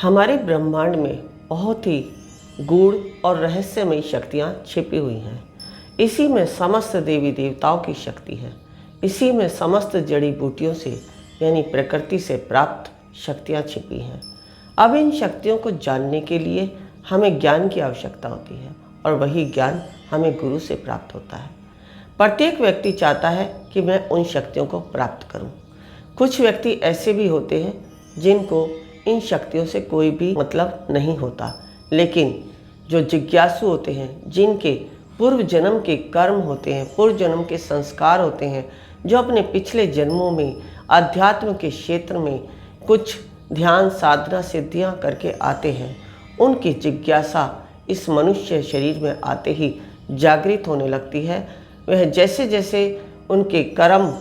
हमारे ब्रह्मांड में बहुत ही गूढ़ और रहस्यमयी शक्तियाँ छिपी हुई हैं। इसी में समस्त देवी देवताओं की शक्ति है। इसी में समस्त जड़ी बूटियों से यानी प्रकृति से प्राप्त शक्तियाँ छिपी हैं। अब इन शक्तियों को जानने के लिए हमें ज्ञान की आवश्यकता होती है और वही ज्ञान हमें गुरु से प्राप्त होता है। प्रत्येक व्यक्ति चाहता है कि मैं उन शक्तियों को प्राप्त करूं। कुछ व्यक्ति ऐसे भी होते हैं जिनको इन शक्तियों से कोई भी मतलब नहीं होता, लेकिन जो जिज्ञासु होते हैं, जिनके पूर्व जन्म के कर्म होते हैं, पूर्व जन्म के संस्कार होते हैं, जो अपने पिछले जन्मों में अध्यात्म के क्षेत्र में कुछ ध्यान साधना सिद्धियां करके आते हैं, उनकी जिज्ञासा इस मनुष्य शरीर में आते ही जागृत होने लगती है। वह जैसे जैसे उनके कर्म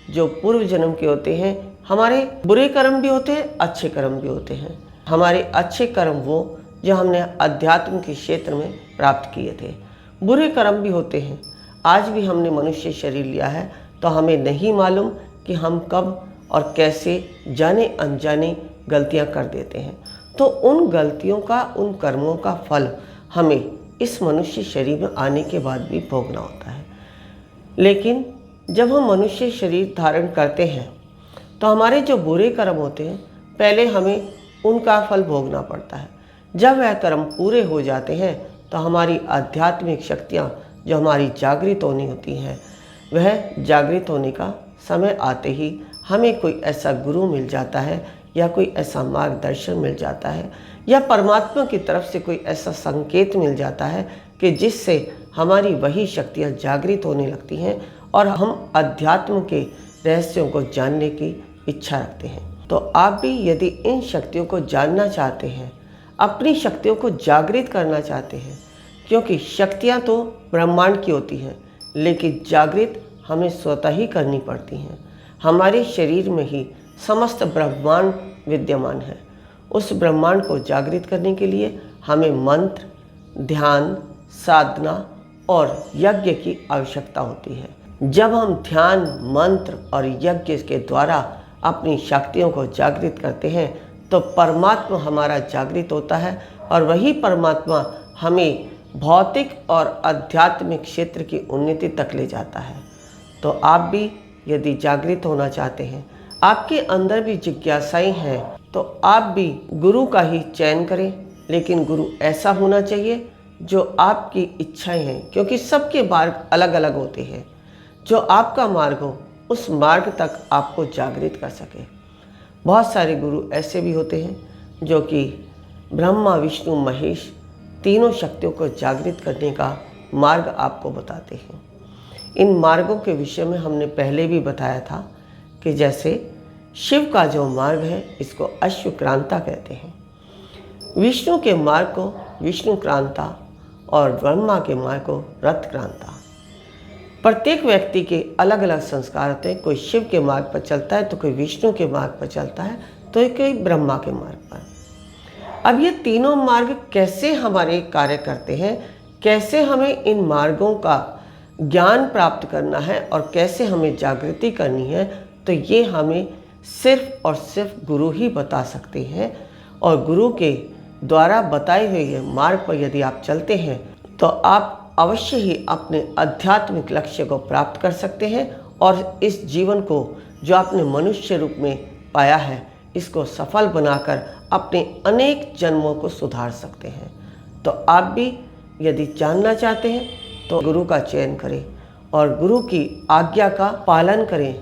जो पूर्व जन्म के होते हैं, हमारे बुरे कर्म भी होते हैं, अच्छे कर्म भी होते हैं। हमारे अच्छे कर्म वो जो हमने अध्यात्म के क्षेत्र में प्राप्त किए थे, बुरे कर्म भी होते हैं। आज भी हमने मनुष्य शरीर लिया है तो हमें नहीं मालूम कि हम कब और कैसे जाने अनजाने गलतियां कर देते हैं। तो उन गलतियों का, उन कर्मों का फल हमें इस मनुष्य शरीर में आने के बाद भी भोगना होता है। लेकिन जब हम मनुष्य शरीर धारण करते हैं तो हमारे जो बुरे कर्म होते हैं, पहले हमें उनका फल भोगना पड़ता है। जब वह कर्म पूरे हो जाते हैं तो हमारी आध्यात्मिक शक्तियाँ जो हमारी जागृत होनी होती हैं, वह जागृत होने का समय आते ही हमें कोई ऐसा गुरु मिल जाता है या कोई ऐसा मार्गदर्शन मिल जाता है या परमात्मा की तरफ से कोई ऐसा संकेत मिल जाता है कि जिससे हमारी वही शक्तियाँ जागृत होने लगती हैं और हम अध्यात्म के रहस्यों को जानने की इच्छा रखते हैं। तो आप भी यदि इन शक्तियों को जानना चाहते हैं, अपनी शक्तियों को जागृत करना चाहते हैं, क्योंकि शक्तियाँ तो ब्रह्मांड की होती हैं, लेकिन जागृत हमें स्वतः ही करनी पड़ती हैं। हमारे शरीर में ही समस्त ब्रह्मांड विद्यमान है। उस ब्रह्मांड को जागृत करने के लिए हमें मंत्र, ध्यान, साधना और यज्ञ की आवश्यकता होती है। जब हम ध्यान, मंत्र और यज्ञ के द्वारा अपनी शक्तियों को जागृत करते हैं तो परमात्मा हमारा जागृत होता है और वही परमात्मा हमें भौतिक और आध्यात्मिक क्षेत्र की उन्नति तक ले जाता है। तो आप भी यदि जागृत होना चाहते हैं, आपके अंदर भी जिज्ञासाएं हैं, तो आप भी गुरु का ही चयन करें। लेकिन गुरु ऐसा होना चाहिए जो आपकी इच्छाएं हैं, क्योंकि सबके मार्ग अलग अलग होते हैं। जो आपका मार्ग हो उस मार्ग तक आपको जागृत कर सके। बहुत सारे गुरु ऐसे भी होते हैं जो कि ब्रह्मा, विष्णु, महेश तीनों शक्तियों को जागृत करने का मार्ग आपको बताते हैं। इन मार्गों के विषय में हमने पहले भी बताया था कि जैसे शिव का जो मार्ग है, इसको अश्वक्रांता कहते हैं। विष्णु के मार्ग को विष्णुक्रांता और ब्रह्मा के मार्ग को रथक्रांता। प्रत्येक व्यक्ति के अलग अलग संस्कार होते हैं। कोई शिव के मार्ग पर चलता है तो कोई विष्णु के मार्ग पर चलता है तो कोई ब्रह्मा के मार्ग पर। अब ये तीनों मार्ग कैसे हमारे कार्य करते हैं, कैसे हमें इन मार्गों का ज्ञान प्राप्त करना है और कैसे हमें जागृति करनी है, तो ये हमें सिर्फ और सिर्फ गुरु ही बता सकते हैं। और गुरु के द्वारा बताए हुए मार्ग पर यदि आप चलते हैं तो आप अवश्य ही अपने आध्यात्मिक लक्ष्य को प्राप्त कर सकते हैं और इस जीवन को जो आपने मनुष्य रूप में पाया है, इसको सफल बनाकर अपने अनेक जन्मों को सुधार सकते हैं। तो आप भी यदि जानना चाहते हैं तो गुरु का चयन करें और गुरु की आज्ञा का पालन करें।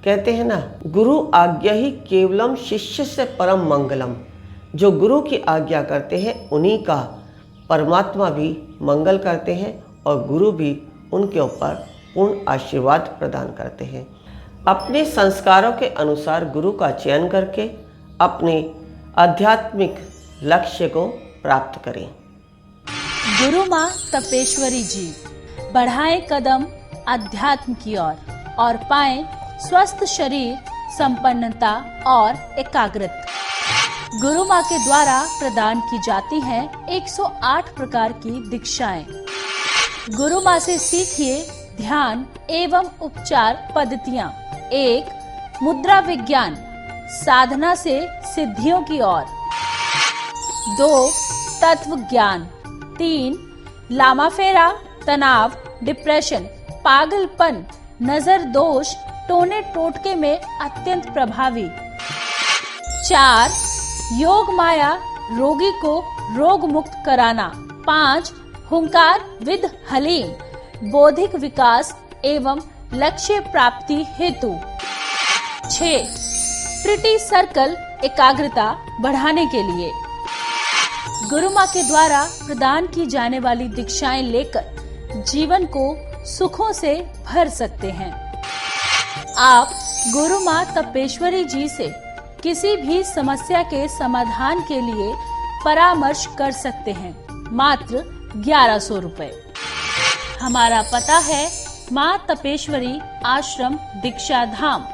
कहते हैं ना, गुरु आज्ञा ही केवलम शिष्य से परम मंगलम। जो गुरु की आज्ञा करते हैं उन्हीं का परमात्मा भी मंगल करते हैं और गुरु भी उनके ऊपर पूर्ण आशीर्वाद प्रदान करते हैं। अपने संस्कारों के अनुसार गुरु का चयन करके अपने आध्यात्मिक लक्ष्य को प्राप्त करें। गुरु माँ तपेश्वरी जी बढ़ाएं कदम अध्यात्म की ओर और पाएं स्वस्थ शरीर, संपन्नता और एकाग्रता। गुरु माँ के द्वारा प्रदान की जाती हैं 108 प्रकार की दीक्षाएं। गुरु माँ से सीखिए ध्यान एवं उपचार पद्धतियाँ। 1. मुद्रा विज्ञान, साधना से सिद्धियों की ओर। 2. तत्व ज्ञान। 3. लामाफेरा, तनाव, डिप्रेशन, पागलपन, नजर दोष, टोने टोटके में अत्यंत प्रभावी। 4. योग माया, रोगी को रोग मुक्त कराना। 5. हुंकार विद हलीम, बौद्धिक विकास एवं लक्ष्य प्राप्ति हेतु। 6. ट्रिटी सर्कल, एकाग्रता बढ़ाने के लिए। गुरु माँ के द्वारा प्रदान की जाने वाली दीक्षाएं लेकर जीवन को सुखों से भर सकते हैं। आप गुरु माँ तपेश्वरी जी से किसी भी समस्या के समाधान के लिए परामर्श कर सकते हैं, मात्र 1100 रुपए। हमारा पता है Maa Tapeshwari Ashram, Diksha Dham,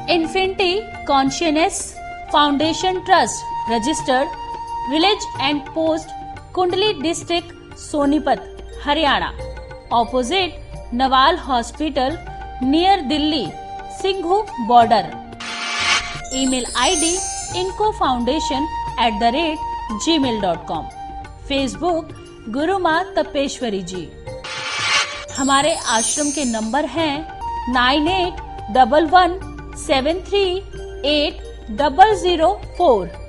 Infinity Consciousness Foundation Trust, registered, village and post, Kundli district, Sonipat, Haryana, opposite Naval hospital, near Delhi, Singhu border. Email ID incofoundation@gmail.com। Facebook Guru Maa Tapeshwari जी। हमारे आश्रम के नंबर हैं 9811738004।